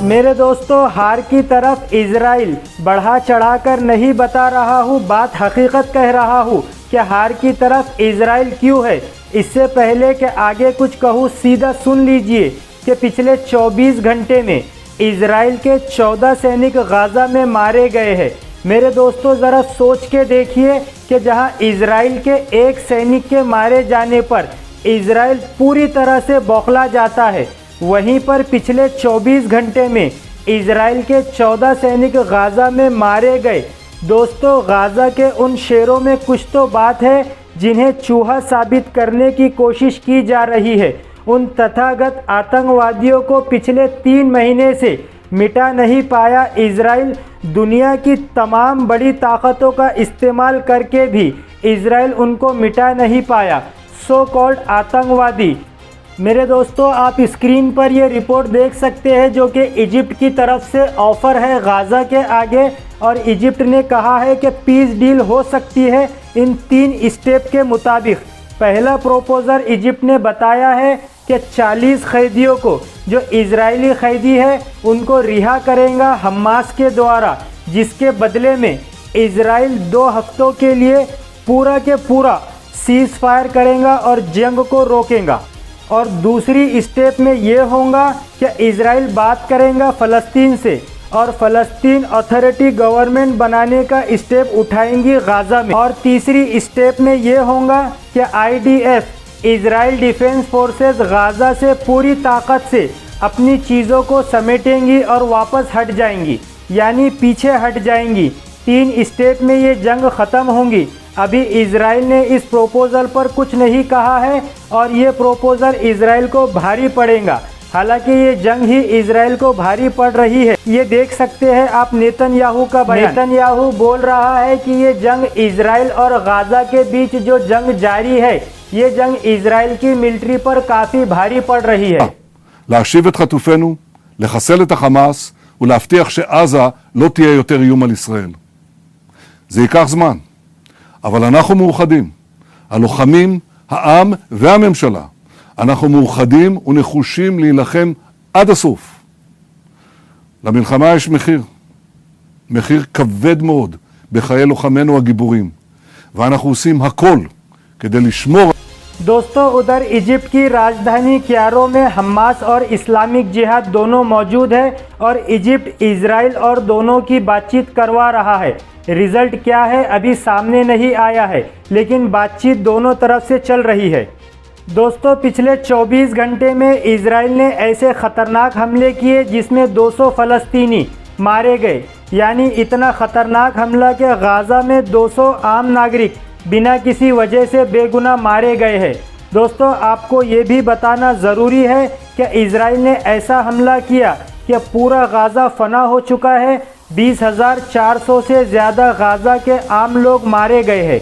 मेरे दोस्तों, हार की तरफ इजराइल बढ़ा चढ़ाकर नहीं बता रहा हूँ, बात हकीकत कह रहा हूँ कि हार की तरफ इजराइल क्यों है। इससे पहले कि आगे कुछ कहूँ, सीधा सुन लीजिए कि पिछले 24 घंटे में इजराइल के 14 सैनिक गाज़ा में मारे गए हैं। मेरे दोस्तों, ज़रा सोच के देखिए कि जहां इजराइल के एक सैनिक के मारे जाने पर इजराइल पूरी तरह से बौखला जाता है, वहीं पर पिछले 24 घंटे में इजराइल के 14 सैनिक गाज़ा में मारे गए। दोस्तों, गाज़ा के उन शेरों में कुछ तो बात है जिन्हें चूहा साबित करने की कोशिश की जा रही है। उन तथागत आतंकवादियों को पिछले 3 महीने से मिटा नहीं पाया इजराइल। दुनिया की तमाम बड़ी ताकतों का इस्तेमाल करके भी इजराइल उनको मिटा नहीं पाया। सो कॉल्ड आतंकवादी। मेरे दोस्तों, आप स्क्रीन पर ये रिपोर्ट देख सकते हैं जो कि इजिप्ट की तरफ से ऑफ़र है गाज़ा के आगे, और इजिप्ट ने कहा है कि पीस डील हो सकती है इन 3 स्टेप के मुताबिक। पहला प्रोपोज़र इजिप्ट ने बताया है कि 40 कैदियों को, जो इजरायली कैदी है, उनको रिहा करेगा हमास के द्वारा, जिसके बदले में इजराइल 2 हफ्तों के लिए पूरा के पूरा सीज़ फायर करेगा और जंग को रोकेगा। और दूसरी स्टेप में ये होगा कि इजराइल बात करेगा फ़लस्तीन से और फ़लस्तीन अथॉरिटी गवर्नमेंट बनाने का स्टेप उठाएंगी गाज़ा में। और तीसरी स्टेप में ये होगा कि IDF Israel defence forces Gaza से पूरी ताकत से अपनी चीज़ों को समेटेंगी और वापस हट जाएंगी, यानी पीछे हट जाएंगी। 3 स्टेप में ये जंग ख़त्म होंगी। अभी इजराइल ने इस प्रोपोज़ल पर कुछ नहीं कहा है और ये प्रोपोज़ल इजराइल को भारी पड़ेगा। हालांकि ये जंग ही इजराइल को भारी पड़ रही है। ये देख सकते हैं आप नेतन्याहू का बयान। नेतन्याहू बोल रहा है कि ये जंग इजराइल और गाज़ा के बीच जो जंग जारी है, ये जंग इजराइल की मिलिट्री पर काफ़ी भारी पड़ रही है। להשיב את חטופינו, לחסל את החמאס ולהבטיח שעזה לא תהיה יותר איום על ישראל. זה ייקח זמן, אבל אנחנו מאוחדים. הלוחמים, העם והממשלה. אנחנו מאוחדים ונחושים להילחם עד הסוף. למלחמה יש מחיר. מחיר כבד מאוד בחיי לוחמינו הגיבורים. ואנחנו עושים הכל כדי לשמור. दोस्तों, उधर इजिप्ट की राजधानी क्यारो में हमास और इस्लामिक जिहाद दोनों मौजूद है और इजिप्ट इजराइल और दोनों की बातचीत करवा रहा है। रिजल्ट क्या है अभी सामने नहीं आया है, लेकिन बातचीत दोनों तरफ से चल रही है। दोस्तों, पिछले 24 घंटे में इजराइल ने ऐसे ख़तरनाक हमले किए जिसमें 200 फ़लस्तीनी मारे गए, यानी इतना ख़तरनाक हमला कि गाज़ा में 200 आम नागरिक बिना किसी वजह से बेगुनाह मारे गए हैं। दोस्तों, आपको ये भी बताना ज़रूरी है कि इजराइल ने ऐसा हमला किया कि पूरा गाज़ा फना हो चुका है। 20,400 से ज़्यादा गाज़ा के आम लोग मारे गए हैं।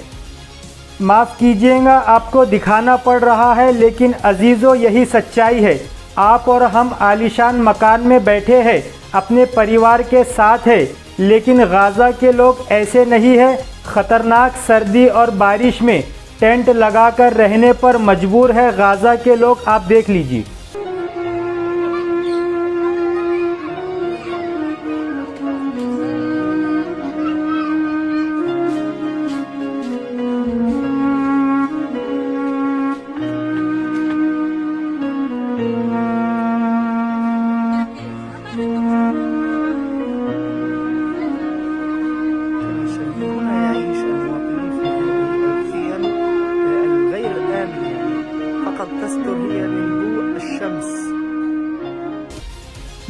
माफ़ कीजिएगा, आपको दिखाना पड़ रहा है, लेकिन अजीज़ों, यही सच्चाई है। आप और हम आलीशान मकान में बैठे हैं, अपने परिवार के साथ है, लेकिन गाज़ा के लोग ऐसे नहीं है। ख़तरनाक सर्दी और बारिश में टेंट लगाकर रहने पर मजबूर है गाज़ा के लोग। आप देख लीजिए।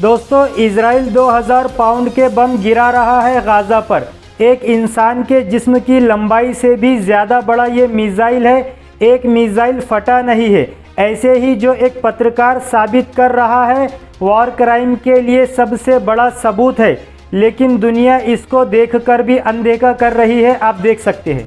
दोस्तों, इजराइल 2000 पाउंड के बम गिरा रहा है गाज़ा पर। एक इंसान के जिस्म की लंबाई से भी ज़्यादा बड़ा ये मिसाइल है। एक मिसाइल फटा नहीं है। ऐसे ही जो एक पत्रकार साबित कर रहा है, वॉर क्राइम के लिए सबसे बड़ा सबूत है, लेकिन दुनिया इसको देखकर भी अनदेखा कर रही है। आप देख सकते हैं।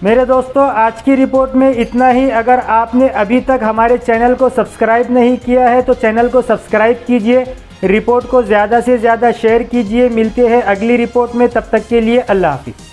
मेरे दोस्तों, आज की रिपोर्ट में इतना ही। अगर आपने अभी तक हमारे चैनल को सब्सक्राइब नहीं किया है तो चैनल को सब्सक्राइब कीजिए, रिपोर्ट को ज़्यादा से ज़्यादा शेयर कीजिए। मिलते हैं अगली रिपोर्ट में, तब तक के लिए अल्लाह हाफिज़।